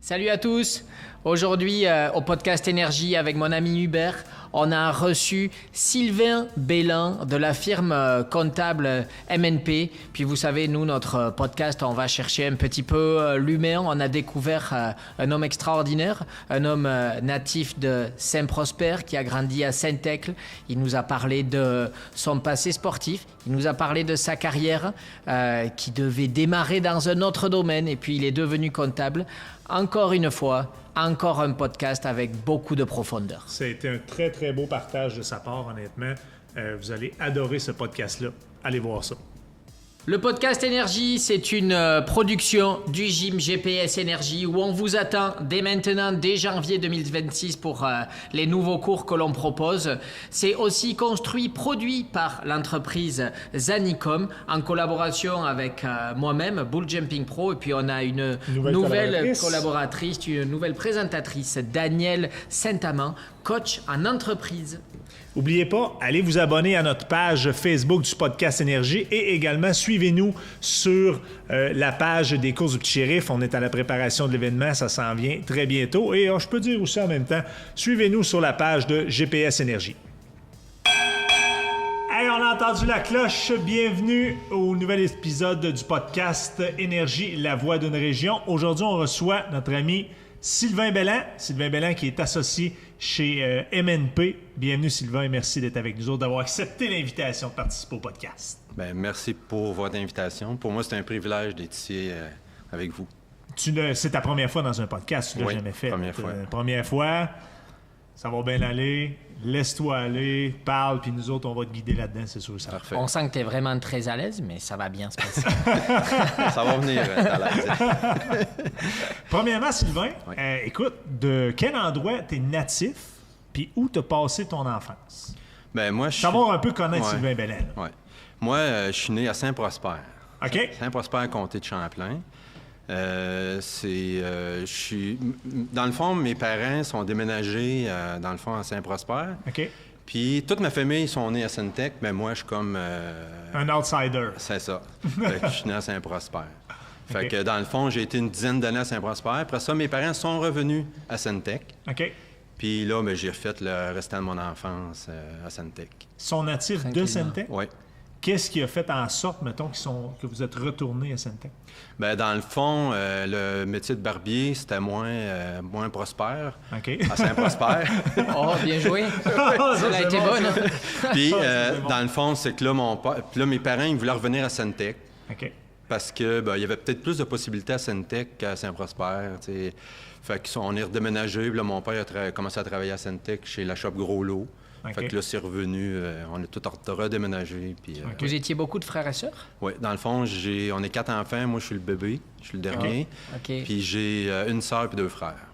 Salut à tous. Aujourd'hui, au podcast Énergie avec mon ami Hubert, on a reçu Sylvain Bellin de la firme comptable MNP. Puis vous savez, nous, notre podcast, on va chercher un petit peu l'humain. On a découvert un homme extraordinaire, un homme natif de Saint-Prosper qui a grandi à Saint-Thècle. Il nous a parlé de son passé sportif. Il nous a parlé de sa carrière qui devait démarrer dans un autre domaine. Et puis, il est devenu comptable. Encore une fois, encore un podcast avec beaucoup de profondeur. Ça a été un très, très beau partage de sa part, honnêtement. Vous allez adorer ce podcast-là. Allez voir ça. Le podcast Énergie, c'est une production du gym GPS Énergie où on vous attend dès maintenant, dès janvier 2026 pour les nouveaux cours que l'on propose. C'est aussi construit, produit par l'entreprise Zanicom en collaboration avec moi-même, Bull Jumping Pro. Et puis on a une nouvelle collaboratrice, une nouvelle présentatrice, Danielle Saint-Amand, coach en entreprise. N'oubliez pas, allez vous abonner à notre page Facebook du podcast Énergie et également suivez-nous sur la page des courses du Petit Shérif. On est à la préparation de l'événement, ça s'en vient très bientôt. Et je peux dire aussi en même temps, suivez-nous sur la page de GPS Énergie. Hey, on a entendu la cloche. Bienvenue au nouvel épisode du podcast Énergie, la voix d'une région. Aujourd'hui, on reçoit notre ami Sylvain Bellin. Sylvain Bellin qui est associé chez MNP. Bienvenue Sylvain et merci d'être avec nous autres, d'avoir accepté l'invitation de participer au podcast. Bien, merci pour votre invitation. Pour moi, c'est un privilège d'être ici avec vous. C'est ta première fois dans un podcast, tu l'as jamais fait. Première fois, ça va bien aller. Laisse-toi aller, parle, puis nous autres, on va te guider là-dedans, c'est sûr. Ça. Parfait. On sent que tu es vraiment très à l'aise, mais ça va bien se passer. Ça va venir à l'aise. Premièrement, Sylvain, écoute, de quel endroit tu es natif, puis où tu as passé ton enfance? Ben moi, savoir un peu connaître Sylvain Bellin. Ouais. Moi, je suis né à Saint-Prosper. OK. Saint-Prosper, comté de Champlain. Dans le fond, mes parents sont déménagés dans le fond à Saint-Prosper. OK. Puis toute ma famille sont nés à Saint-Thècle, mais moi je suis comme un outsider. C'est ça. Fait que je suis né à Saint-Prosper. Fait que dans le fond, j'ai été une dizaine d'années à Saint-Prosper. Après ça, mes parents sont revenus à Saint-Thècle. OK. Puis là, j'ai refait le restant de mon enfance à Saint-Thècle. Ils sont natifs de Saint-Thècle? Oui. Qu'est-ce qui a fait en sorte, mettons, que vous êtes retournés à Saint-Thècle? Bien, dans le fond, le métier de barbier, c'était moins prospère à Saint-Prosper. Oh, bien joué! Ça a été bonne. Puis, dans le fond, c'est que là, mes parents, ils voulaient revenir à Saint-Thècle. OK. Parce que il y avait peut-être plus de possibilités à Saint-Thècle qu'à Saint-Prosper. T'sais. Fait qu'on est redéménagé. Puis là, mon père a commencé à travailler à Saint-Thècle chez la shop Gros Lot. Fait que là, c'est revenu, on a tout redéménagé. Puis, Vous étiez beaucoup de frères et sœurs? Oui, dans le fond, on est 4 enfants. Moi, je suis le bébé, je suis le dernier. Okay. Puis j'ai une sœur et 2 frères.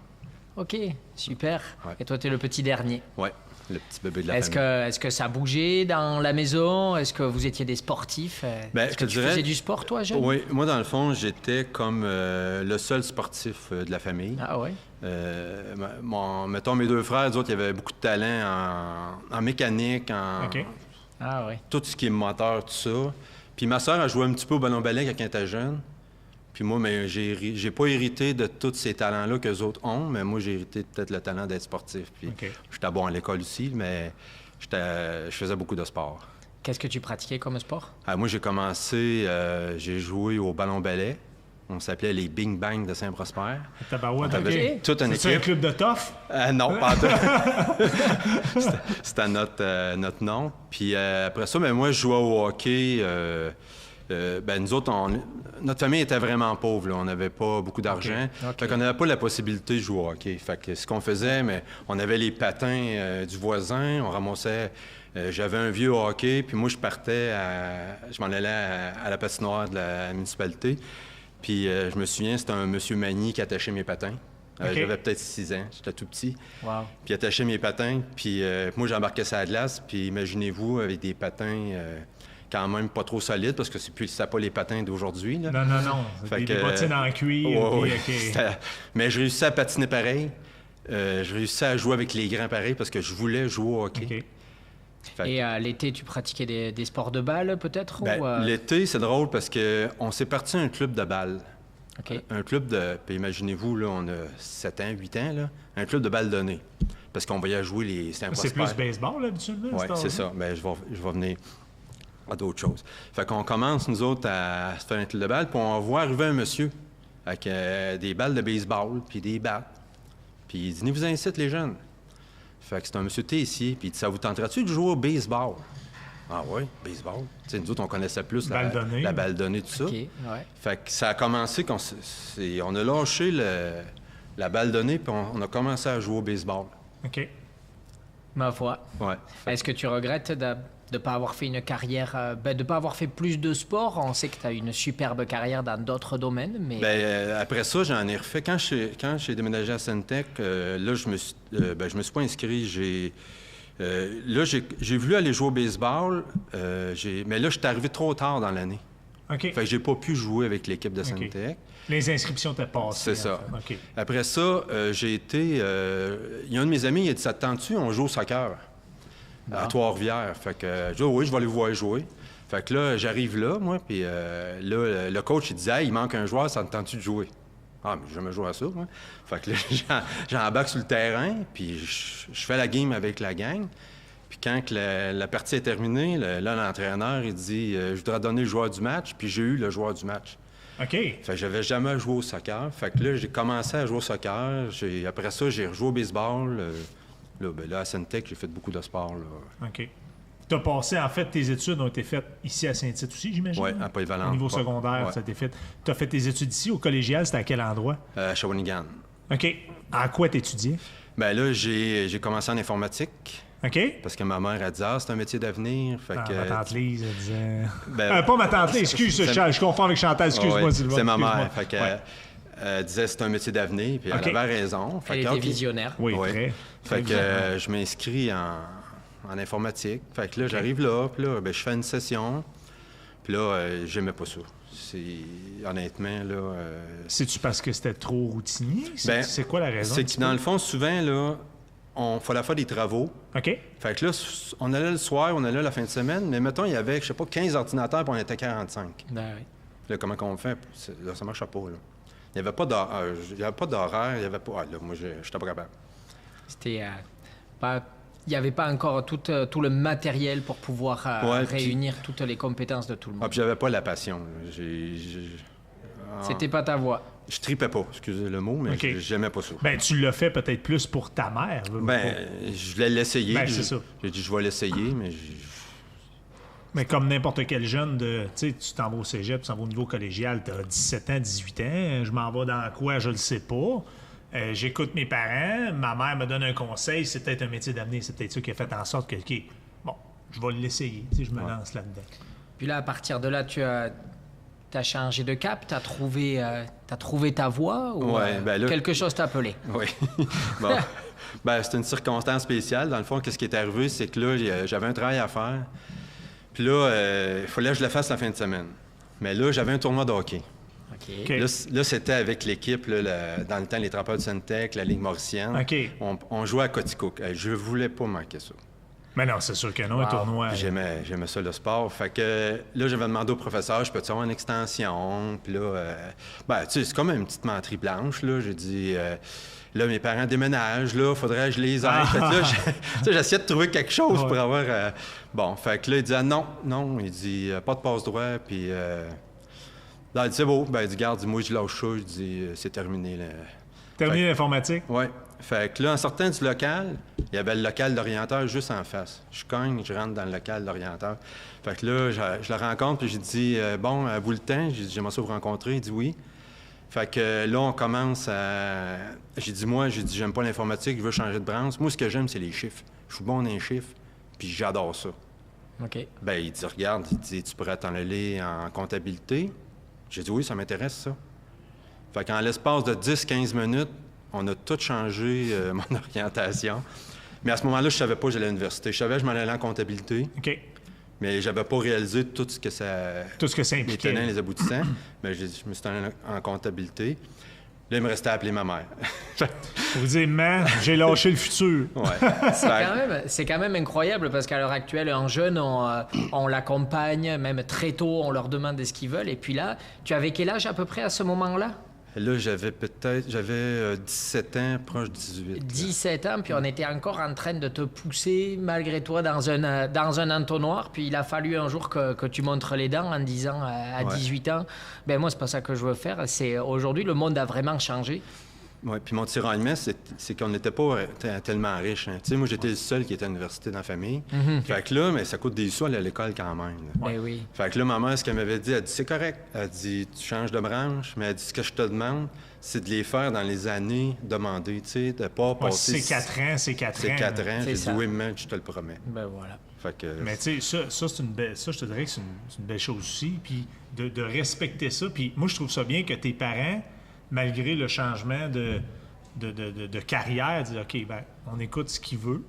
OK, super. Ouais. Et toi, tu es le petit dernier? Oui, le petit bébé de la famille. Est-ce que ça bougeait dans la maison? Est-ce que vous étiez des sportifs? Est-ce que tu faisais du sport, toi, jeune? Oui, moi, dans le fond, j'étais comme le seul sportif de la famille. Ah oui? Mettons, mes 2 frères, eux autres, ils avaient beaucoup de talent en mécanique, tout ce qui est moteur, tout ça. Puis ma sœur a joué un petit peu au ballon-ballet quand elle était jeune. Puis moi, j'ai pas hérité de tous ces talents-là qu'eux autres ont, mais moi, j'ai hérité peut-être le talent d'être sportif. Puis j'étais bon à l'école aussi, mais je faisais beaucoup de sport. Qu'est-ce que tu pratiquais comme sport? Moi, j'ai commencé, j'ai joué au ballon-ballet. On s'appelait les Bing Bang de Saint-Prosper. On avait toute une équipe. C'est un club de tough? Non, pas tout. C'était notre nom. Puis après ça, moi, je jouais au hockey. Nous autres, notre famille était vraiment pauvre. Là. On n'avait pas beaucoup d'argent. Fait qu'on n'avait pas la possibilité de jouer au hockey. Fait que ce qu'on faisait, on avait les patins du voisin. On ramassait... j'avais un vieux hockey. Puis moi, je m'en allais à la patinoire de la municipalité. Puis je me souviens, c'était un monsieur Magny qui attachait mes patins. J'avais peut-être 6 ans, j'étais tout petit. Wow. Puis il attachait mes patins, puis moi j'embarquais sur la glace, puis imaginez-vous avec des patins quand même pas trop solides, parce que c'est pas les patins d'aujourd'hui. Là. Non. Des bottines en cuir. Mais je réussissais à patiner pareil. Je réussissais à jouer avec les grands pareils parce que je voulais jouer au hockey. Et l'été, tu pratiquais des sports de balle, peut-être? L'été, c'est drôle parce qu'on s'est parti à un club de balle. OK. Un club de... Puis imaginez-vous, là, on a 7 ans, 8 ans, là, un club de balle donnée. Parce qu'on voyait jouer les... C'est plus baseball, là, habituellement? Oui, c'est ça. Mais je vais venir à d'autres choses. Fait qu'on commence, nous autres, à se faire un club de balle, puis on voit arriver un monsieur avec des balles de baseball, puis des battes. Puis il dit, venez-vous incite, les jeunes. Fait que c'est un monsieur Tessier, puis il dit, ça vous tenterait-tu de jouer au baseball? Ah oui, baseball. Tu sais, nous autres, on connaissait plus la balle donnée, tout ça. OK, ouais. Fait que ça a commencé on a lâché la balle donnée, puis on a commencé à jouer au baseball. OK. Ma foi. Ouais. Est-ce que tu regrettes de ne pas avoir fait une carrière, de ne pas avoir fait plus de sport? On sait que tu as une superbe carrière dans d'autres domaines, mais... Après ça, j'en ai refait. Quand j'ai déménagé à Centec, là, je me suis pas inscrit. Là, j'ai voulu aller jouer au baseball, mais là, je suis arrivé trop tard dans l'année. OK. Fait que j'ai pas pu jouer avec l'équipe de Centec. Les inscriptions t'es passées. C'est ça. OK. Après ça, j'ai été... il y a un de mes amis, il a dit, ça te tente-tu? On joue au soccer à Trois-Rivières. Fait que je dis, oui, je vais aller vous voir jouer. Fait que là, j'arrive là, moi, puis là, le coach, il disait, hey, il manque un joueur, ça te tente-tu de jouer? Ah, mais j'ai jamais joué à ça, moi. Fait que là, j'embarque sur le terrain, puis je fais la game avec la gang. Puis quand la partie est terminée, là, l'entraîneur, il dit, je voudrais donner le joueur du match, puis j'ai eu le joueur du match. OK. Fait que j'avais jamais joué au soccer. Fait que là, j'ai commencé à jouer au soccer. Après ça, j'ai rejoué au baseball. Là, à Centec, j'ai fait beaucoup de sport. Là. OK. Tu as passé, en fait, tes études ont été faites ici à Saint-Tite aussi, j'imagine? Oui, à Polyvalente. Au niveau secondaire, ouais. ça a été fait. Tu as fait tes études ici, au collégial, c'était à quel endroit? À Shawinigan. OK. En quoi t'étudiais? Bien là, j'ai commencé en informatique. OK. Parce que ma mère a dit, c'est un métier d'avenir. Fait que, ma tante Lise, elle disait... Ben, pas ma tante Lise, excuse, je confonds avec Chantal, excuse-moi, Sylvain. C'est ma mère. Excuse-moi. Fait que, elle disait c'est un métier d'avenir, puis OK. elle avait raison. Fait Elle que, était OK. visionnaire. Oui, Ouais. très. Fait que je m'inscris en informatique. Fait que là, j'arrive là, puis là, je fais une session. Puis là, j'aimais pas ça. Honnêtement, là... C'est-tu parce que c'était trop routinier? Ben, C'est quoi la raison? C'est que dans le fond, souvent, là, on fallait faire des travaux. OK. Fait que là, on allait le soir, on allait la fin de semaine, mais mettons, il y avait, je sais pas, 15 ordinateurs, puis on était 45. Ben oui. Là, comment qu'on fait? Là, ça marchait pas, là. Il n'y avait pas d'horaire, il n'y avait pas... Ah, là, moi, j'étais pas capable. C'était pas... Il n'y avait pas encore tout le matériel pour pouvoir réunir toutes les compétences de tout le monde. Ah, puis j'avais pas la passion. C'était pas ta voie. Je tripais pas, excusez le mot, mais OK. j'aimais pas ça. Ben, tu l'as fait peut-être plus pour ta mère. Je voulais l'essayer. Ben, c'est ça. J'ai dit, je vais l'essayer, mais... Mais comme n'importe quel jeune, tu sais, tu t'en vas au cégep, tu t'en vas au niveau collégial, tu as 17 ans, 18 ans, je m'en vais dans quoi, je le sais pas. J'écoute mes parents, ma mère me donne un conseil, c'est peut-être un métier d'avenir, c'est peut-être ça qui a fait en sorte que, OK, bon, je vais l'essayer, tu sais, je me lance là-dedans. Puis là, à partir de là, tu as changé de cap, tu as trouvé ta voie ou Ouais, ben là- quelque chose t'a appelé? Oui. Bon. C'était une circonstance spéciale. Dans le fond, qu'est-ce qui est arrivé, c'est que là, j'avais un travail à faire. Puis là, il fallait que je le fasse la fin de semaine. Mais là, j'avais un tournoi de hockey. OK. OK. Là, c'était avec l'équipe, là, dans le temps, les Trappeurs de Centec, la Ligue mauricienne. OK. On jouait à Coticook. Je voulais pas manquer ça. Mais non, c'est sûr que non, un Wow. tournoi. J'aimais ça, le sport. Fait que là, j'avais demandé au professeur, je peux-tu avoir une extension? Puis là, tu sais, c'est comme une petite menterie blanche, là. J'ai dit, là, mes parents déménagent, là, faudrait que je les aide. Fait que là, tu sais, j'essayais de trouver quelque chose pour avoir... Bon, fait que là, il dit, non. Il dit, pas de passe-droit, puis... Là, il dit, c'est beau. Ben, il dit, garde, moi, je lâche ça. Je dis, c'est terminé, là. Terminé l'informatique. Oui. Fait que là, en sortant du local, il y avait le local d'orienteur juste en face. Je cogne, je rentre dans le local d'orienteur. Fait que là, je le rencontre, puis j'ai dit, bon, à vous le temps? J'ai dit, j'aimerais ça vous rencontrer. Il dit oui. Fait que là, on commence à... J'ai dit, j'aime pas l'informatique, je veux changer de branche. Moi, ce que j'aime, c'est les chiffres. Je suis bon dans les chiffres, puis j'adore ça. OK. Ben, il dit, regarde, tu pourrais t'en aller en comptabilité? J'ai dit, oui, ça m'intéresse, ça. Fait qu'en l'espace de 10-15 minutes, on a tout changé mon orientation. Mais à ce moment-là, je savais pas que j'allais à l'université. Je savais que je m'en allais en comptabilité, OK. mais j'avais pas réalisé tout ce que ça... Tout ce que ça les impliquait. tenants, les aboutissants. Mais je me suis allé en comptabilité. Là, il me restait à appeler ma mère. Vous dites, man, j'ai lâché le futur. Ouais. C'est quand même incroyable parce qu'à l'heure actuelle, un jeune, on l'accompagne, même très tôt, on leur demande ce qu'ils veulent. Et puis là, tu avais quel âge à peu près à ce moment-là? Là, j'avais 17 ans, proche de 18. 17 ans, puis on était encore en train de te pousser malgré toi dans un entonnoir. Puis il a fallu un jour que tu montres les dents en disant à 18 ans, ben moi, c'est pas ça que je veux faire. C'est aujourd'hui, le monde a vraiment changé. Oui, puis mon tiraillement, c'est qu'on n'était pas tellement riche. Hein. Tu sais, moi, j'étais le seul qui était à l'université dans la famille. Fait que là, mais ça coûte des sous aller à l'école quand même. Là. Ben oui. Fait que là, ma mère, ce qu'elle m'avait dit, elle dit, c'est correct. Elle dit, tu changes de branche, mais elle dit, ce que je te demande, c'est de les faire dans les années demandées, tu sais, de pas passer... c'est 4 ans, c'est 4 ans. C'est 4 ans. C'est J'ai ça. dit, oui, mais je te le promets. Ben voilà. Fait que... Mais tu sais, ça, c'est une belle... Ça, je te dirais que c'est une belle chose aussi. Puis de respecter ça. Puis moi, je trouve ça bien que tes parents, malgré le changement de carrière, disent, OK, ben, on écoute ce qu'il veut,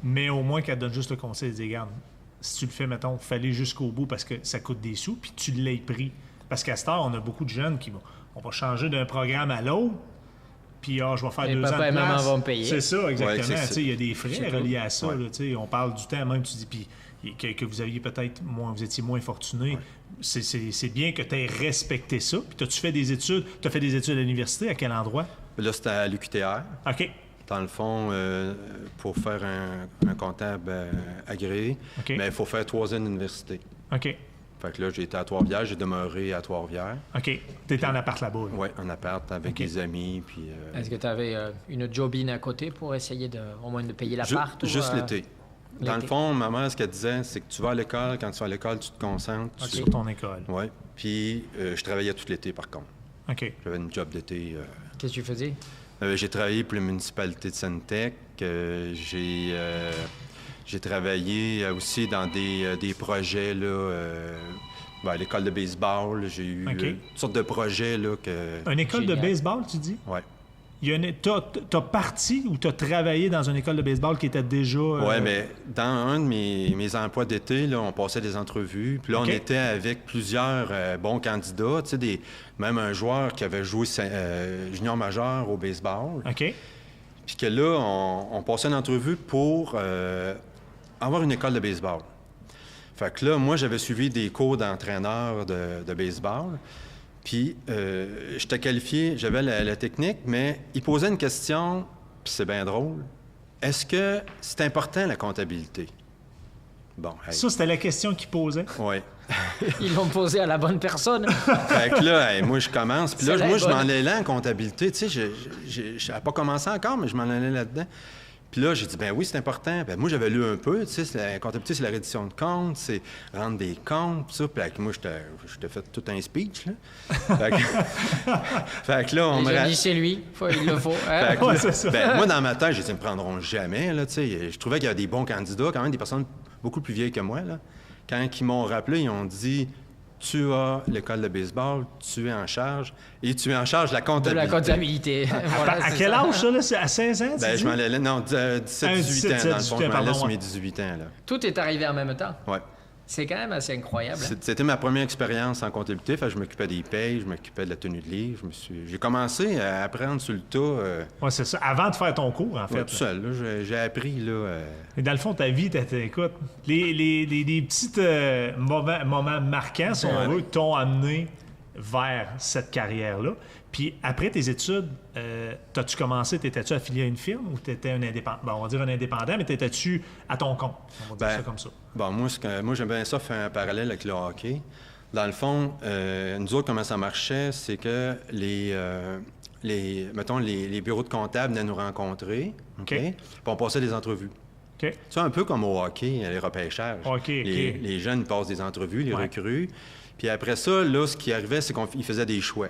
mais au moins qu'elle donne juste le conseil, elle dit, regarde, si tu le fais, mettons, fallait jusqu'au bout parce que ça coûte des sous, puis tu l'aies pris. Parce qu'à cette heure, on a beaucoup de jeunes qui vont... On va changer d'un programme à l'autre, puis je vais faire Et 2 ans papa de et maman classe. vont payer. C'est ça, exactement. Ouais, Tu sais, il y a des frais reliés à ça. Ouais. Là, tu sais, on parle du temps, même tu dis, puis que vous aviez peut-être moins, vous étiez moins fortuné. C'est bien que tu aies respecté ça. Puis as-tu fait des études? Tu as fait des études à l'université? À quel endroit? Là, c'était à l'UQTR. OK. Dans le fond, pour faire un comptable agréé, OK. mais il faut faire 3 ans d'université. OK. Fait que là, j'ai été à Trois-Rivières, j'ai demeuré à Trois-Rivières. OK. Tu étais en appart là-bas. Là. Oui, en appart avec OK. des amis. Puis, Est-ce que tu avais une jobine à côté pour essayer au moins de payer l'appart? juste l'été. Dans le l'été. fond, ma mère, ce qu'elle disait, c'est que tu vas à l'école. Quand tu vas à l'école, tu te concentres. Sur ton école. Oui. Puis, je travaillais tout l'été, par contre. OK. J'avais une job d'été. Qu'est-ce que tu faisais? J'ai travaillé pour la municipalité de Santec. J'ai travaillé aussi dans des projets, là, à l'école de baseball. J'ai eu OK. toutes sortes de projets. Là, Une école Génial. de baseball, tu dis? Oui. T'as parti ou t'as travaillé dans une école de baseball qui était déjà... Oui, mais dans un de mes emplois d'été, là, on passait des entrevues. Puis là, OK. on était avec plusieurs bons candidats. Tu sais, même un joueur qui avait joué junior majeur au baseball. OK. Puis que là, on passait une entrevue pour avoir une école de baseball. Fait que là, moi, j'avais suivi des cours d'entraîneur de baseball. Puis, j'étais qualifié, j'avais la technique, mais il posait une question, puis c'est bien drôle. Est-ce que c'est important, la comptabilité? Bon, hey. Ça, c'était la question qu'il posait. Oui. Ils l'ont posé à la bonne personne. Fait que là, hey, moi, je commence. Puis là, Celle-là moi, est je m'en bonne. allais en comptabilité. Tu sais, je n'avais pas commencé encore, mais je m'en allais là-dedans. Puis là, j'ai dit, ben oui, c'est important. Ben, moi, j'avais lu un peu, tu sais, la comptabilité, c'est la reddition de comptes, c'est rendre des comptes, tout ça. Puis avec moi, je t'ai fait tout un speech, là. Fait que là, on me... J'ai dit, c'est lui, il le faut. Hein? Fait que Ouais, là, c'est ça. ben, moi, dans ma tête, j'ai dit, ils me prendront jamais, là, tu sais. Je trouvais qu'il y avait des bons candidats, quand même, des personnes beaucoup plus vieilles que moi, là. Quand ils m'ont rappelé, ils ont dit, tu as l'école de baseball, tu es en charge, et tu es en charge de la De comptabilité. la comptabilité. Voilà, À c'est quel ça. âge, ça, là? C'est à 16 ans, tu Ben, dis? je m'en allais, non, 17-18 ans, dans le fond, je m'en allais sur mes 18 ans, là. Tout est arrivé en même temps. Ouais. C'est quand même assez incroyable. hein? C'était ma première expérience en comptabilité. Fait que je m'occupais des payes, je m'occupais de la tenue de livre. J'ai commencé à apprendre sur le tas, Ouais, c'est ça. Avant de faire ton cours, en fait. ouais, tout seul. Là. J'ai appris, là... Et dans le fond, ta vie, écoute, les petits moments marquants, si on Ouais. veut, t'ont amené vers cette carrière-là. Puis après tes études, t'as-tu commencé, t'étais-tu affilié à une firme ou t'étais un indépendant? Bon, on va dire un indépendant, mais t'étais-tu à ton compte? On va dire Ben, ça comme ça. Bon, moi, j'aime bien ça, faire un parallèle avec le hockey. Dans le fond, nous autres, comment ça marchait, c'est que mettons, les bureaux de comptables venaient nous rencontrer. OK? Puis on passait des entrevues. OK. C'est un peu comme au hockey, les repêchages. OK, Les jeunes passent des entrevues, les Ouais. recrues. Puis après ça, là, ce qui arrivait, c'est qu'ils faisaient des choix.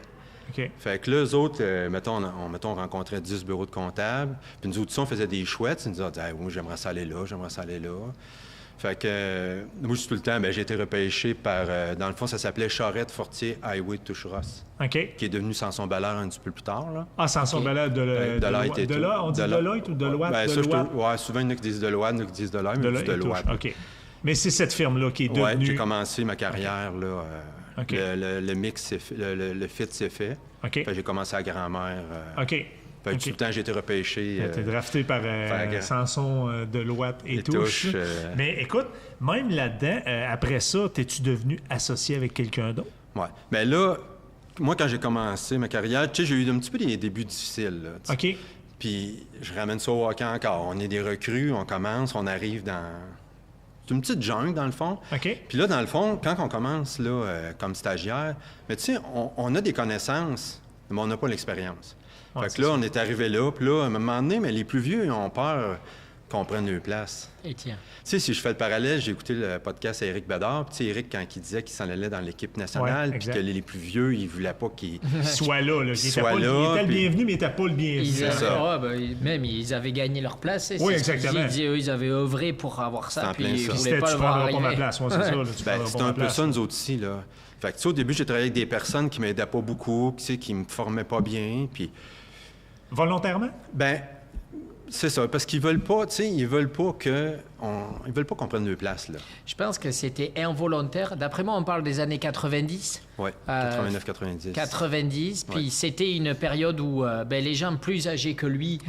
OK. Fait que là, eux autres, on rencontrait 10 bureaux de comptables. Puis nous autres, on faisait des chouettes. Ils nous disaient, hey, oui, j'aimerais ça aller là, j'aimerais ça aller là. Fait que, moi, tout le temps, j'ai été repêché par, dans le fond, ça s'appelait Charette-Fortier Highway Toucheras, OK. qui est devenu Sanson-Ballard un petit peu plus tard, là. Ah, Samson OK. Ballard de Deloitte et tout. là, on dit Deloitte ou Deloitte? Ben, ça, Deloitte? ouais, souvent, il y en a qui disent Deloitte, il y en a qui disent Deloitte, mais Deloitte je dis et Deloitte. Touche. OK. Mais c'est cette firme-là qui est Ouais, devenue... j'ai commencé ma carrière, là. OK. Le mix, le fit s'est fait. OK. Fait que j'ai commencé à grand-mère. OK. Fait que tout le temps, j'ai été repêché. T'es drafté par Samson Deloitte et Touche. Mais écoute, même là-dedans, après ça, t'es-tu devenu associé avec quelqu'un d'autre? Ouais. Mais là, moi, quand j'ai commencé ma carrière, tu sais, j'ai eu un petit peu des débuts difficiles. Là, OK. Puis je ramène ça au hockey encore. On est des recrues, on commence, on arrive dans... C'est une petite jungle, dans le fond. OK. Puis là, dans le fond, quand on commence là, comme stagiaire, mais tu sais, on a des connaissances, mais on n'a pas l'expérience. Ouais, fait que là, ça. on est arrivé là, puis là, à un moment donné, mais les plus vieux, ils ont peur qu'on prenne leur place. Et tiens. Tu sais, si je fais le parallèle, j'ai écouté le podcast à Éric Bédard, puis tu sais, Éric, quand il disait qu'il s'en allait dans l'équipe nationale, Ouais, puis exact. que les plus vieux, ils voulaient pas qu'ils... Soit là. Il Soit était le puis- bienvenu, mais il n'était pas le bienvenu. Ils, ça. même ils avaient gagné leur place. Oui, c'est ce qu'ils exactement. disaient. Eux, ils avaient œuvré pour avoir C'est ça, en puis plein ils ça. voulaient C'était, pas tu le voir prendras pas ma arriver. place. Ouais, c'est ça. Là, tu Ben, prendras c'est pas un ma peu place. ça, nous autres aussi, là. Fait que, tu sais, au début, j'ai travaillé avec des personnes qui m'aidaient pas beaucoup, tu sais, qui me formaient pas bien, puis... Volontairement? Ben, c'est ça, parce qu'ils veulent pas, tu sais, ils veulent pas qu'on prenne leur place, là. Je pense que c'était involontaire. D'après moi, on parle des années 90. Ouais, 89-90. 90, puis Ouais. c'était une période où les gens plus âgés que lui,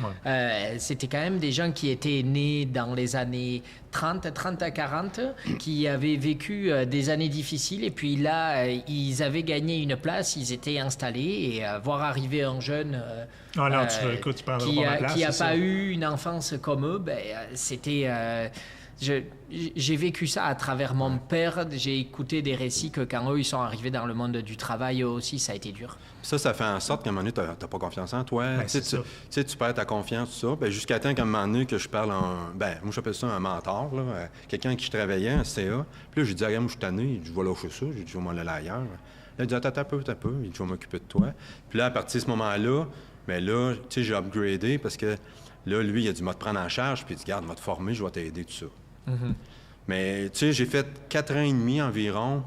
c'était quand même des gens qui étaient nés dans les années 30 à 40, qui avaient vécu des années difficiles, et puis là, ils avaient gagné une place, ils étaient installés, et voir arriver un jeune Ah non, écoute, tu prendras pas ma place. qui n'a c'est ça. pas eu une enfance comme eux, c'était... j'ai vécu ça à travers mon père. J'ai écouté des récits que quand eux, ils sont arrivés dans le monde du travail, eux aussi, ça a été dur. Ça fait en sorte qu'à un moment donné, t'as pas confiance en toi. Ben, Tu sais, c'est ça. tu sais, tu perds ta confiance, tout ça. Ben, jusqu'à temps qu'à un moment donné, que je parle moi, j'appelle ça un mentor, là, quelqu'un avec qui je travaillais, un CA. Puis là, j'ai dit, regarde, moi, je suis tanné. Je vais lâcher ça. J'ai dit, je vais m'en aller ailleurs. Là, il dit, attends un peu. Il dit, je vais m'occuper de toi. Puis là, à partir de ce moment-là, ben là, tu sais, j'ai upgradé parce que là, lui, il a dit, m'a te prendre en charge. Puis il dit, garde, m'a te former, je vais t'aider, tout ça. Mais, tu sais, j'ai fait 4 ans et demi environ.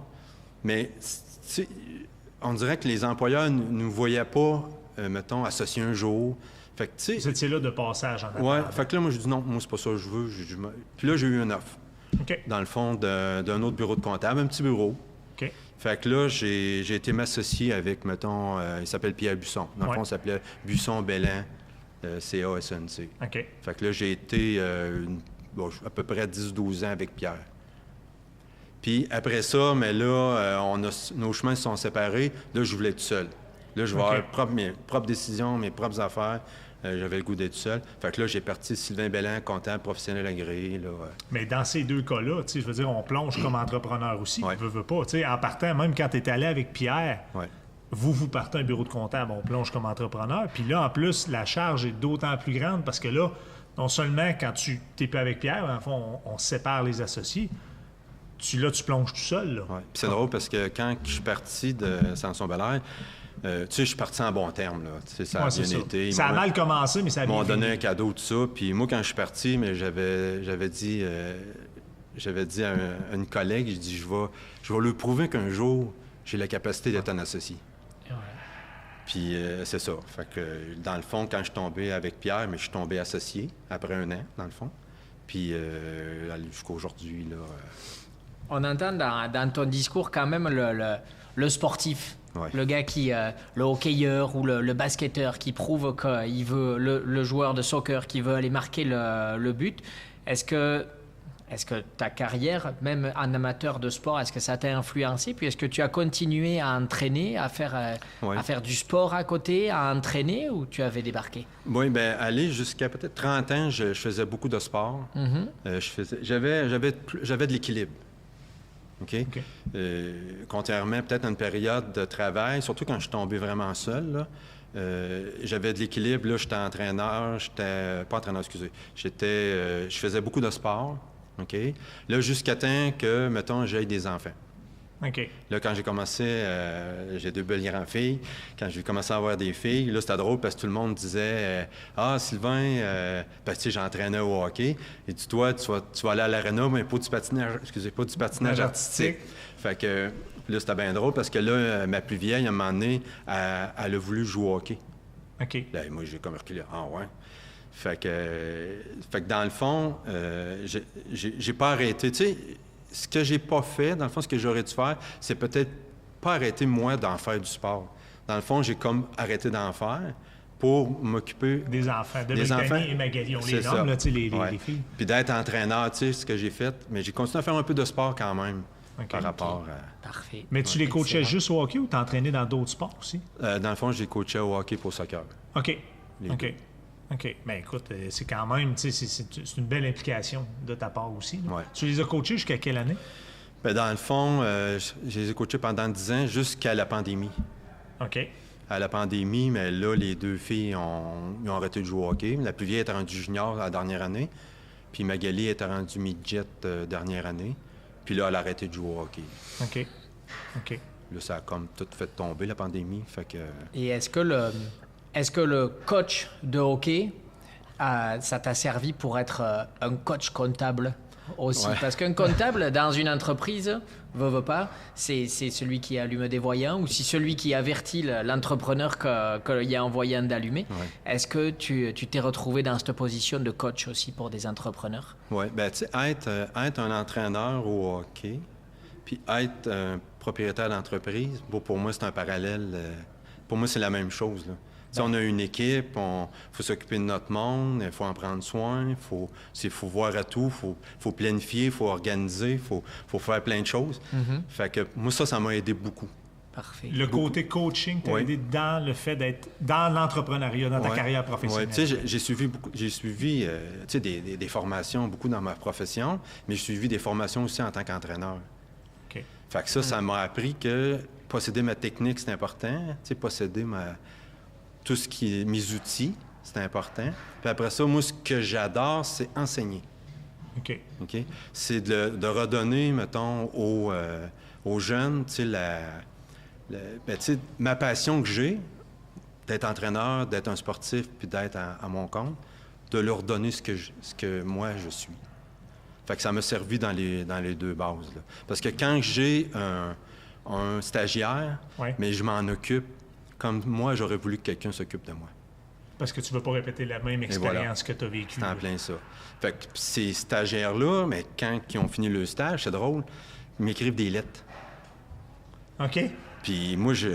Mais, tu sais, on dirait que les employeurs ne nous voyaient pas, mettons, associés un jour. Fait que, tu sais... Vous étiez là de passage en Ouais, attendant. fait que là, moi, j'ai dit non, moi, c'est pas ça que je veux. Puis là, j'ai eu une offre, OK. dans le fond, d'un autre bureau de comptable, un petit bureau. OK. Fait que là, j'ai été m'associer avec, mettons, il s'appelle Pierre Busson. Dans le Ouais. fond, il s'appelait Busson-Bellan, CA-SNC. OK. Fait que là, j'ai été à peu près 10-12 ans avec Pierre. Puis après ça, mais là, nos chemins se sont séparés. Là, je voulais être tout seul. Là, je vais avoir mes propres décisions, mes propres affaires. J'avais le goût d'être seul. Fait que là, j'ai parti Sylvain Bellan, comptable professionnel agréé. Là, Mais dans ces deux cas-là, tu sais, je veux dire, on plonge comme entrepreneur aussi. Ouais. Veux pas. Tu sais, en partant, même quand tu es allé avec Pierre, ouais. vous partez un bureau de comptable, on plonge comme entrepreneur. Puis là, en plus, la charge est d'autant plus grande parce que là, non seulement quand tu n'es pas avec Pierre, en fond, on sépare les associés. Tu plonges tout seul. Là. Ouais. Puis c'est drôle parce que quand je suis parti de Samson-Belair, tu sais, je suis parti en bon terme. Là. Tu sais, ça a Ouais, c'est bien ça. été. Ça a mal commencé, mais ça a Ils bien m'ont fini. donné un cadeau, tout ça. Puis moi, quand je suis parti, mais j'avais dit à une collègue, j'ai dit, je vais lui prouver qu'un jour, j'ai la capacité d'être un associé. Puis c'est ça. Fait que, dans le fond, quand je suis tombé avec Pierre, mais je suis tombé associé après un an, dans le fond. Puis jusqu'à aujourd'hui, là... On entend dans ton discours quand même le sportif. Ouais. Le gars le hockeyeur ou le basketteur qui prouve qu'il veut, le joueur de soccer qui veut aller marquer le but. Est-ce que ta carrière, même en amateur de sport, est-ce que ça t'a influencé? Puis est-ce que tu as continué à entraîner, à faire du sport à côté, à entraîner, ou tu avais débarqué? Oui, bien, aller jusqu'à peut-être 30 ans, je faisais beaucoup de sport. J'avais de l'équilibre. OK? Contrairement peut-être à une période de travail, surtout quand je suis tombé vraiment seul, là, j'avais de l'équilibre. Là, j'étais entraîneur, pas entraîneur, excusez. Je faisais beaucoup de sport. OK? Là, jusqu'à temps que, mettons, j'aille des enfants. OK. Là, quand j'ai commencé, j'ai 2 belles grandes filles. Quand j'ai commencé à avoir des filles, là, c'était drôle parce que tout le monde disait Ah, Sylvain, tu sais, j'entraînais au hockey. Et dis toi, tu vas aller à l'aréna, mais pas du patinage artistique. Fait que là, c'était bien drôle parce que là, ma plus vieille, à un moment donné, elle a voulu jouer au hockey. OK. Là, moi, j'ai comme reculé. Ah, ouais. Fait que dans le fond, j'ai pas arrêté. Tu sais, ce que j'ai pas fait, dans le fond, ce que j'aurais dû faire, c'est peut-être pas arrêter, moi, d'en faire du sport. dans le fond, j'ai comme arrêté d'en faire pour m'occuper des enfants. De des enfants et Magali, on c'est les ça. nomme, là, tu sais, les Ouais. filles. Puis d'être entraîneur, tu sais, ce que j'ai fait. Mais j'ai continué à faire un peu de sport quand même par rapport à... Parfait. Mais tu les coachais Excellent. juste au hockey ou t'entraînais dans d'autres sports aussi? Dans le fond, j'ai coaché au hockey pour soccer. OK. Les OK. OK. Mais écoute, c'est quand même, tu sais, c'est une belle implication de ta part aussi. Là. Ouais. Tu les as coachés jusqu'à quelle année? Ben, dans le fond, je les ai coachés pendant 10 ans jusqu'à la pandémie. OK. À la pandémie, mais là, les deux filles ils ont arrêté de jouer au hockey. La plus vieille était rendue junior la dernière année. Puis Magali était rendue midget dernière année. Puis là, elle a arrêté de jouer au hockey. OK. OK. Là, ça a comme tout fait tomber, la pandémie. Fait que... Et est-ce que le coach de hockey, ça t'a servi pour être un coach comptable aussi? Ouais. Parce qu'un comptable, dans une entreprise, veut pas, c'est celui qui allume des voyants ou c'est celui qui avertit l'entrepreneur qu'il y a un voyant d'allumer. Ouais. Est-ce que tu t'es retrouvé dans cette position de coach aussi pour des entrepreneurs? Oui, bien, tu sais, être un entraîneur au hockey, puis être un propriétaire d'entreprise, bon, pour moi, c'est un parallèle. Pour moi, c'est la même chose, là. Tu sais, on a une équipe, il faut s'occuper de notre monde, il faut en prendre soin, il faut voir à tout, il faut planifier, il faut organiser, il faut faire plein de choses. Fait que moi, ça m'a aidé beaucoup. Parfait. Le côté coaching t'a Oui. aidé dans le fait d'être dans l'entrepreneuriat, dans ta Ouais. carrière professionnelle. Ouais, tu sais, j'ai suivi tu sais, des formations beaucoup dans ma profession, mais j'ai suivi des formations aussi en tant qu'entraîneur. OK. Fait que ça m'a appris que posséder ma technique, c'est important. Tu sais, posséder tout ce qui est mes outils, c'est important. Puis après ça, moi, ce que j'adore, c'est enseigner. OK. OK? C'est de redonner, mettons, aux jeunes, tu sais, ben, tu sais, ma passion que j'ai, d'être entraîneur, d'être un sportif, puis d'être à mon compte, de leur donner ce que moi, je suis. Fait que ça m'a servi dans les deux bases, là. Parce que quand j'ai un stagiaire, Ouais. mais je m'en occupe, comme moi, j'aurais voulu que quelqu'un s'occupe de moi. Parce que tu ne veux pas répéter la même expérience voilà. que tu as vécue. C'est en plein ça. Fait que ces stagiaires-là, mais quand ils ont fini le stage, c'est drôle, ils m'écrivent des lettres. OK. Puis moi, tu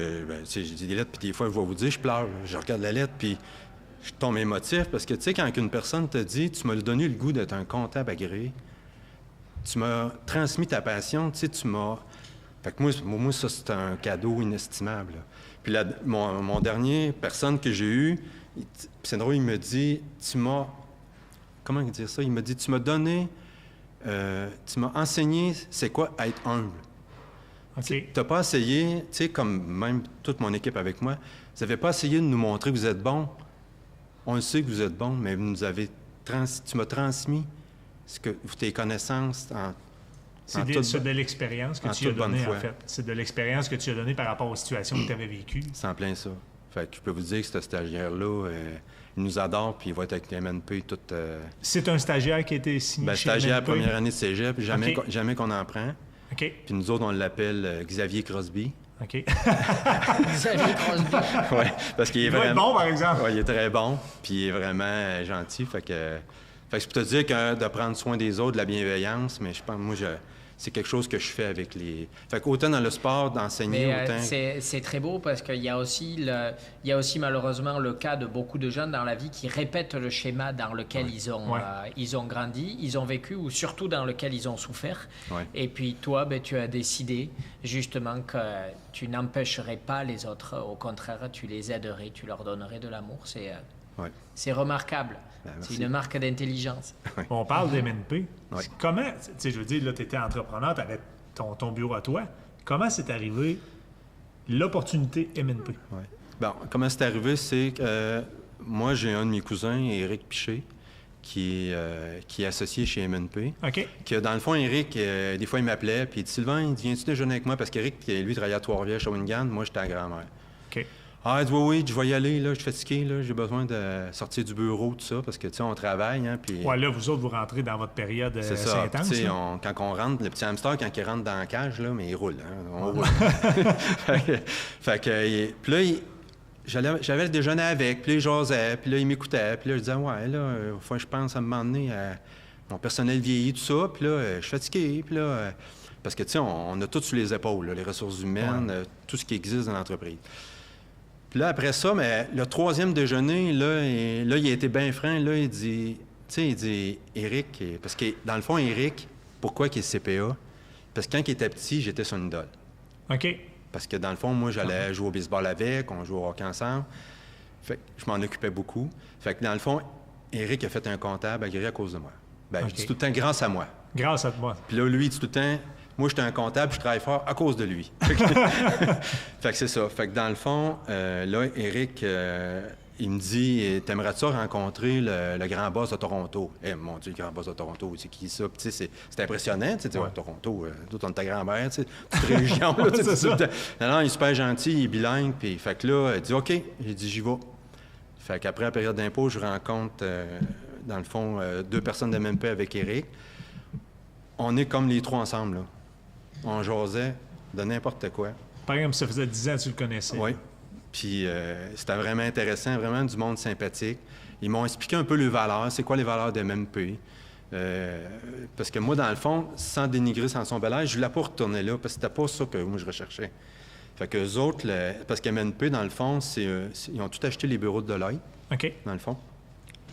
sais, j'ai des lettres, puis des fois, je vais vous dire, je pleure. Je regarde la lettre, puis je tombe émotif, parce que, tu sais, quand une personne te dit, tu m'as donné le goût d'être un comptable agréé, tu m'as transmis ta passion, tu sais, tu m'as... Fait que moi, ça, c'est un cadeau inestimable, là. Puis mon dernier personne que j'ai eu, c'est drôle, il me dit, tu m'as... Comment dire ça? Il me dit, tu m'as donné... tu m'as enseigné c'est quoi être humble. OK. Tu n'as pas essayé, tu sais, comme même toute mon équipe avec moi, vous n'avez pas essayé de nous montrer que vous êtes bons. On le sait que vous êtes bons, mais vous nous avez tu m'as transmis tes connaissances C'est de l'expérience que en tu as toute bonne donnée, en foi. fait. C'est de l'expérience que tu as donnée par rapport aux situations que tu avais vécues. C'est en plein ça. Fait que je peux vous dire que ce stagiaire-là, il nous adore, puis il va être avec les MNP tout... C'est un stagiaire qui a été signé ben, chez stagiaire MNP. première année de cégep, jamais, OK. jamais qu'on en prend. OK. Puis nous autres, on l'appelle Xavier Crosby. OK. Xavier Crosby. Oui, parce qu'il est Il doit être vraiment... bon, par exemple. Ouais, il est très bon, puis il est vraiment gentil. Fait que je peux te dire que de prendre soin des autres, de la bienveillance, mais je pense, moi, c'est quelque chose que je fais avec les... Fait qu'autant dans le sport, d'enseigner, Mais autant... c'est très beau parce qu'il y a aussi malheureusement le cas de beaucoup de gens dans la vie qui répètent le schéma dans lequel ils ont grandi, ils ont vécu ou surtout dans lequel ils ont souffert. Ouais. Et puis toi, ben, tu as décidé justement que tu n'empêcherais pas les autres. Au contraire, tu les aiderais, tu leur donnerais de l'amour. Ouais. C'est remarquable. Ben, C'est merci. une marque d'intelligence. On parle d'MNP. Ouais. Comment, tu sais, je veux dire, là, tu étais entrepreneur, tu avais ton bureau à toi. Comment c'est arrivé l'opportunité MNP? Ouais. Bon, comment c'est arrivé, c'est que moi, j'ai un de mes cousins, Éric Piché, qui est associé chez MNP. OK. Que dans le fond, Éric, des fois, il m'appelait, puis il dit « Sylvain, viens-tu déjeuner avec moi? » Parce qu'Éric, lui, travaillait à Trois-Rivières, Shawinigan, moi, j'étais à Grand-Mère. OK. Ah, il dit, oui, je vais y aller, là, je suis fatigué, là, j'ai besoin de sortir du bureau, tout ça, parce que, tu sais, on travaille, hein, puis... Ouais, là, vous autres, vous rentrez dans votre période C'est assez ça. intense. Tu sais, là. quand on rentre, le petit hamster, quand il rentre dans la cage, là, mais il roule, hein, on roule. Puis là, j'avais le déjeuner avec, puis là, il jasait, puis là, il m'écoutait, puis là, je disais, ouais, là, faut que je pense à un moment donné à mon personnel vieillit, tout ça, puis là, je suis fatigué, puis là... parce que, tu sais, on a tout sur les épaules, là, les ressources humaines, tout ce qui existe dans l'entreprise. Puis là, après ça, mais le troisième déjeuner, là, il a été bien franc. Là, il dit, Éric, parce que dans le fond, Éric, pourquoi il est CPA? Parce que quand il était petit, j'étais son idole. OK. Parce que dans le fond, moi, j'allais jouer au baseball avec, on jouait au hockey ensemble. Fait que je m'en occupais beaucoup. Fait que dans le fond, Éric a fait un comptable agréé à cause de moi. Ben, je dis tout le temps grâce à moi. Grâce à moi. Puis là, lui, il dit tout le temps, moi, j'étais un comptable, je travaille fort à cause de lui. Fait que c'est ça. Fait que dans le fond, là, Éric, il me dit, t'aimerais-tu rencontrer le grand boss de Toronto? Eh, mon Dieu, le grand boss de Toronto, c'est qui ça? Puis tu sais, c'est impressionnant, tu sais, Toronto, tout on est ta grand-mère, tu sais, petite région. Là, c'est ça. Non, il est super gentil, il est bilingue, puis fait que là, il dit, OK, j'ai dit, j'y vais. Fait qu'après la période d'impôt, je rencontre, dans le fond, 2 personnes de MNP avec Éric. On est comme les 3 ensemble, là. On jasait de n'importe quoi. Par exemple, ça faisait 10 ans que tu le connaissais. Oui. Puis c'était vraiment intéressant, vraiment du monde sympathique. Ils m'ont expliqué un peu les valeurs, c'est quoi les valeurs de MNP. Parce que moi, dans le fond, sans dénigrer sans son bel air, je ne voulais pas retourner là, parce que c'était pas ça que moi je recherchais. Fait qu'eux autres, parce que MNP, dans le fond, ils ont tout acheté les bureaux de Deloitte, OK. dans le fond.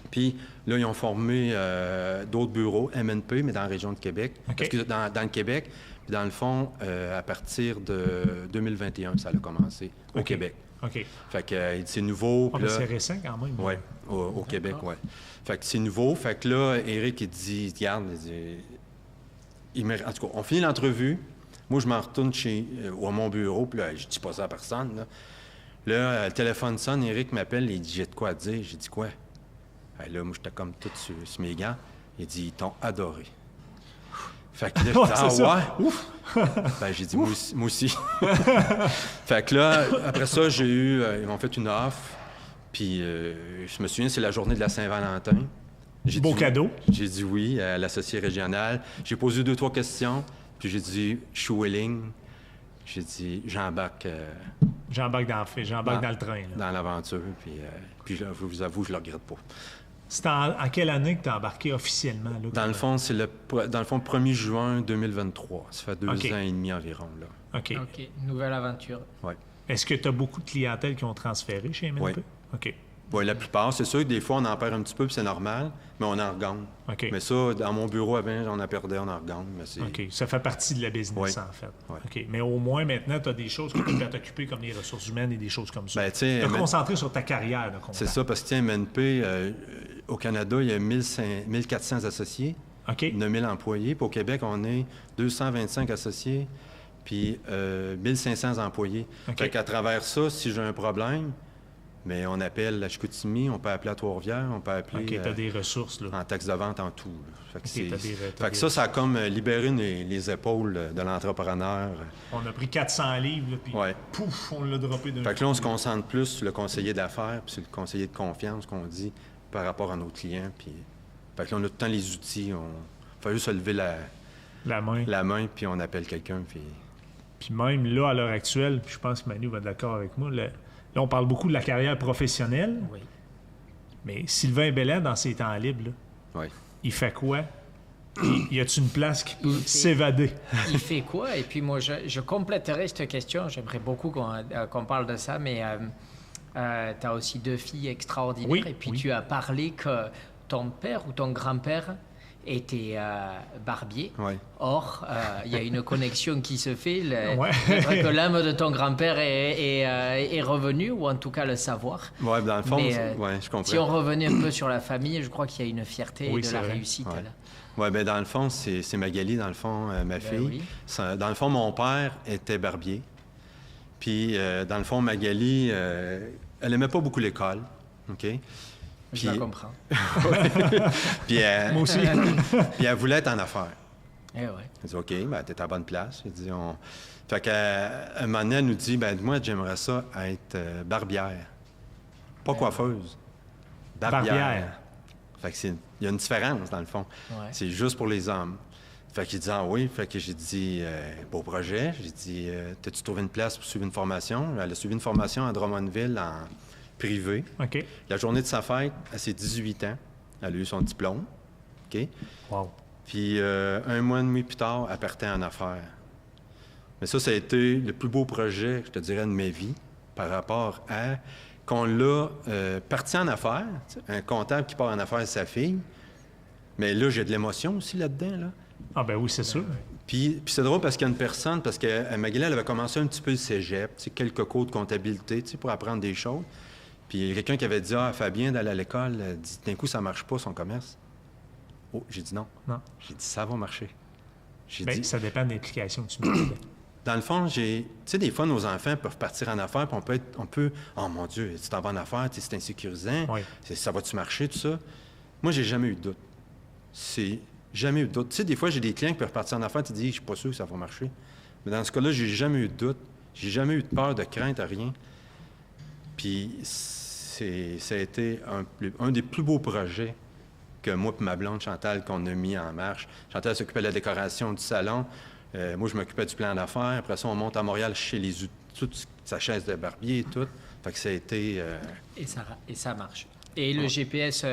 Puis là, ils ont formé d'autres bureaux, MNP, mais dans la région de Québec. OK. Parce que dans le Québec, puis dans le fond, à partir de 2021, ça a commencé au OK. Québec. OK. Fait que c'est nouveau. Ah, puis mais là, c'est récent quand même. oui, au Québec, oui. Fait que c'est nouveau. Fait que là, Éric, il dit, regarde, en tout cas, on finit l'entrevue. Moi, je m'en retourne à mon bureau, puis là, je dis pas ça à personne. Là, le téléphone sonne, Éric m'appelle, il dit, j'ai de quoi te dire. J'ai dit, quoi? Ben là, moi, j'étais comme tout sur mes gants. Il dit, ils t'ont adoré. Fait que là, je dis, ouais? Ouf! Ben, j'ai dit, moi aussi. Fait que là, après ça, ils m'ont fait une offre. Puis, je me souviens, c'est la journée de la Saint-Valentin. Beau cadeau. J'ai dit oui à l'associé régional. J'ai posé 2-3 questions. Puis j'ai dit, je suis willing. J'ai dit, j'embarque. J'embarque dans le train. Là. Dans l'aventure. Puis je vous avoue, je ne le regrette pas. C'est en quelle année que tu as embarqué officiellement? Là, dans le fond, c'est le 1er juin 2023. Ça fait 2 ans et demi environ. Là. OK. Nouvelle aventure. Oui. Est-ce que tu as beaucoup de clientèle qui ont transféré chez MNP? Oui. OK. Oui, la plupart. C'est sûr que des fois, on en perd un petit peu, puis c'est normal, mais on en regagne. OK. Mais ça, dans mon bureau avant, on en perdait, on en regagne. Mais c'est... OK. Ça fait partie de la business, en fait. OK. Mais au moins, maintenant, tu as des choses que tu peux t'occuper, comme les ressources humaines et des choses comme ça. Ben, tu te concentrer sur ta carrière de comptable. C'est ça, parce que MNP, au Canada, il y a 1400 associés, OK. 9000 employés. Puis au Québec, on est 225 associés, puis 1500 employés. OK. Fait qu'à travers ça, si j'ai un problème, mais on appelle la Chicoutimi, on peut appeler à Trois-Rivières, on peut appeler... OK, tu as des ressources, là. En taxe de vente, en tout. Fait que, t'as ça a comme libéré les épaules de l'entrepreneur. On a pris 400 livres, là, puis pouf, on l'a droppé d'un coup. Fait que là, on se concentre plus sur le conseiller d'affaires, puis sur le conseiller de confiance qu'on dit par rapport à nos clients. Puis... Fait que là, on a tout le temps les outils. Il faut juste se lever la main, puis on appelle quelqu'un. Puis même là, à l'heure actuelle, puis je pense que Manu va être d'accord avec moi, là, on parle beaucoup de la carrière professionnelle. Oui. Mais Sylvain Bellin, dans ses temps libres, là, il fait quoi? Y a-t-il une place qui peut s'évader? Il fait quoi? Et puis moi, je compléterai cette question. J'aimerais beaucoup qu'on parle de ça, mais tu as aussi 2 filles extraordinaires. Oui, et puis tu as parlé que ton père ou ton grand-père était barbier. Oui. Or, il y a une connexion qui se fait. Ouais. Que l'âme de ton grand-père est revenue, ou en tout cas le savoir. Oui, dans le fond, je comprends. Si on revenait un peu sur la famille, je crois qu'il y a une fierté de la réussite. Oui, là. ouais, ben dans le fond, c'est Magali, dans le fond, ma fille. Oui. Dans le fond, mon père était barbier. Puis, dans le fond, Magali, elle aimait pas beaucoup l'école. OK? Je la comprends. Puis, moi aussi. Puis elle voulait être en affaires. Elle dit, OK, ben, t'es à la bonne place. Fait qu'à un moment donné, elle nous dit, ben moi, j'aimerais ça être barbière. Pas coiffeuse. Barbière. Fait que il y a une différence, dans le fond. Ouais. C'est juste pour les hommes. Fait qu'il dit, ah oui. Fait que j'ai dit, beau projet. J'ai dit, t'as-tu trouvé une place pour suivre une formation? Elle a suivi une formation à Drummondville en privé. OK. La journée de sa fête, à ses 18 ans, elle a eu son diplôme. OK? Wow. Puis 1 mois et demi plus tard, elle partait en affaires. Mais ça a été le plus beau projet, je te dirais, de ma vie. par rapport à qu'on l'a parti en affaires, un comptable qui part en affaires sa fille, mais là, j'ai de l'émotion aussi là-dedans, là. Ah ben oui, c'est sûr. Puis c'est drôle parce qu'il y a une personne, parce que Magali, elle avait commencé un petit peu le cégep, quelques cours de comptabilité, pour apprendre des choses. Puis il y a quelqu'un qui avait dit « Ah, Fabien, d'aller à l'école, dit, d'un coup, ça marche pas, son commerce. » Oh, j'ai dit non. Non. J'ai dit « Ça va marcher. » J'ai Ben, dit... ça dépend de l'implication que tu mets. Dans le fond, tu sais, des fois, nos enfants peuvent partir en affaires, puis on peut, oh mon Dieu, tu t'en vas en affaires, c'est insécurisant, Oui. Ça va-tu marcher, tout ça? Moi, j'ai jamais eu de doute. Jamais eu de doute. Tu sais, des fois, j'ai des clients qui peuvent partir en affaires, tu dis, je suis pas sûr que ça va marcher. Mais dans ce cas-là, j'ai jamais eu de doute. J'ai jamais eu de peur, de crainte, à rien. Puis, ça a été un des plus beaux projets que moi et ma blonde Chantal qu'on a mis en marche. Chantal s'occupait de la décoration du salon. Moi, je m'occupais du plan d'affaires. Après ça, on monte à Montréal chez toute sa chaise de barbier et tout. Fait que ça a été... Et ça marche. Et le GPS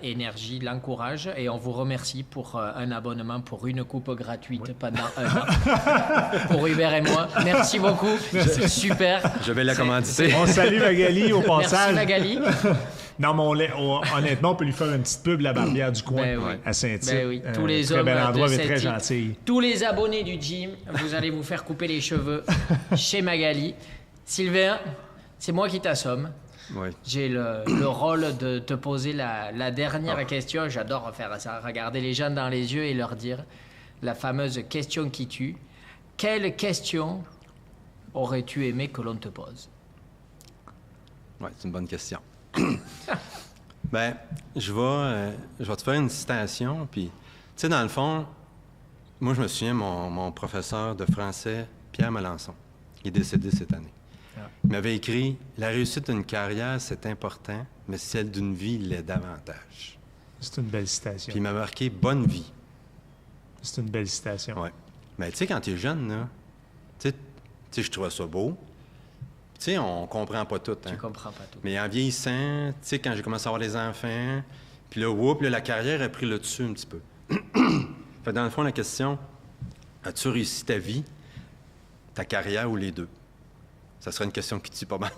Énergie l'encourage et on vous remercie pour un abonnement pour une coupe gratuite pendant 1 an. Pour Hubert et moi. Merci beaucoup. Super. Je vais la commanditer. On salue Magali au passage. Merci Magali. Non, mais honnêtement, on peut lui faire une petite pub, la barbière du coin, Ben oui. à Saint-Tite. Ben oui. Tous les très hommes bel de endroit, mais très Saint-Tite. gentil. Tous les abonnés du gym, vous allez vous faire couper les cheveux chez Magali. Sylvain, c'est moi qui t'assomme. Oui. J'ai le rôle de te poser la dernière question. J'adore faire ça, regarder les gens dans les yeux et leur dire la fameuse question qui tue. Quelle question aurais-tu aimé que l'on te pose? Oui, c'est une bonne question. Ben, je vais te faire une citation. Puis, tu sais, dans le fond, moi, je me souviens, mon professeur de français, Pierre Melançon, il est décédé cette année. Il m'avait écrit « La réussite d'une carrière, c'est important, mais celle d'une vie l'est davantage. C'est une belle » citation. Puis il m'a marqué « Bonne vie C'est une belle citation. ». Ouais. Mais tu sais, quand tu es jeune, là, tu sais, je trouvais ça beau. Tu sais, on comprend pas tout. Hein. Tu comprends pas tout. Mais en vieillissant, tu sais, quand j'ai commencé à avoir des enfants, puis là, whoop, là, la carrière a pris le dessus un petit peu. Fait dans le fond, la question, as-tu réussi ta vie, ta carrière ou les deux? Ça serait une question qui tue pas mal.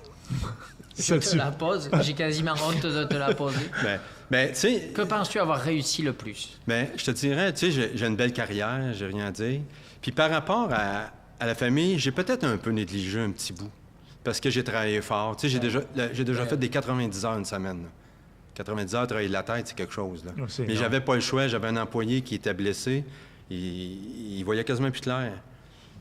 Je te la pose. J'ai quasiment honte de te la poser. Ben, tu sais... Que penses-tu avoir réussi le plus? Ben, je te dirais, tu sais, j'ai une belle carrière, j'ai rien à dire. Puis par rapport à la famille, j'ai peut-être un peu négligé un petit bout. Parce que j'ai travaillé fort. Tu sais, j'ai déjà fait des 90 heures une semaine. Là. 90 heures, travailler de la tête, c'est quelque chose. Là. Mais j'avais pas le choix. J'avais un employé qui était blessé. Il voyait quasiment plus clair.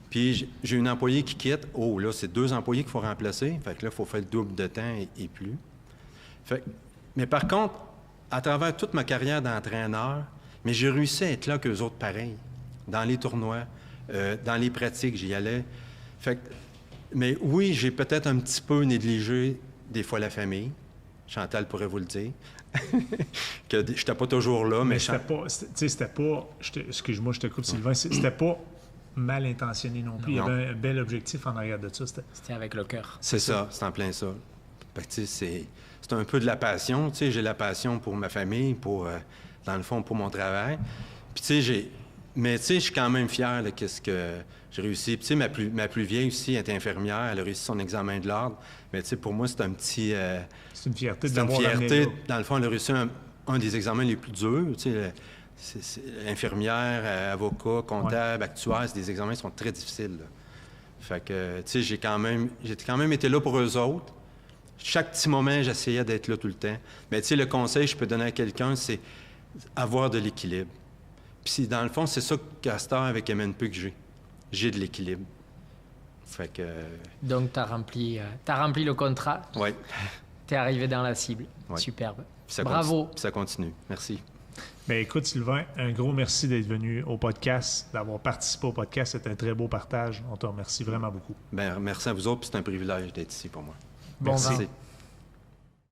Puis j'ai une employée qui quitte. Oh, là, c'est 2 employés qu'il faut remplacer. Fait que là, il faut faire le double de temps et plus. Mais par contre, à travers toute ma carrière d'entraîneur, mais j'ai réussi à être là qu'eux autres pareils. Dans les tournois, dans les pratiques, j'y allais. Mais oui, j'ai peut-être un petit peu négligé des fois la famille. Chantal pourrait vous le dire. Que je n'étais pas toujours là, mais... c'était pas... Excuse-moi, je te coupe, Sylvain. C'était pas mal intentionné non plus. Il y avait un bel objectif en arrière de ça. C'était avec le cœur. C'est ça, c'est en plein ça. Fait que, tu sais, c'est un peu de la passion. Tu sais, j'ai la passion pour ma famille, dans le fond, pour mon travail. Puis, tu sais, mais tu sais, je suis quand même fier de ce que j'ai réussi. Puis, tu sais, ma plus vieille aussi est infirmière. Elle a réussi son examen de l'ordre. Mais, tu sais, pour moi, c'est un petit... c'est une fierté de C'est une l'avoir fierté. amené là. Dans le fond, elle a réussi un des examens les plus durs. Tu sais, c'est infirmière, avocat, comptable, actuaire, c'est des examens qui sont très difficiles. Là. Fait que, tu sais, j'ai quand même été là pour eux autres. Chaque petit moment, j'essayais d'être là tout le temps. Mais, tu sais, le conseil que je peux donner à quelqu'un, c'est avoir de l'équilibre. Puis, dans le fond, c'est ça qu'à cette heure, avec MNP que j'ai. J'ai de l'équilibre. Fait que... Donc, tu as rempli le contrat. Oui. Tu es arrivé dans la cible. Ouais. Superbe. Bravo. Puis ça continue. Merci. Bien, écoute, Sylvain, un gros merci d'être venu au podcast, d'avoir participé au podcast. C'est un très beau partage. On te remercie vraiment beaucoup. Bien, merci à vous autres, puis c'est un privilège d'être ici pour moi. Bon merci. vent.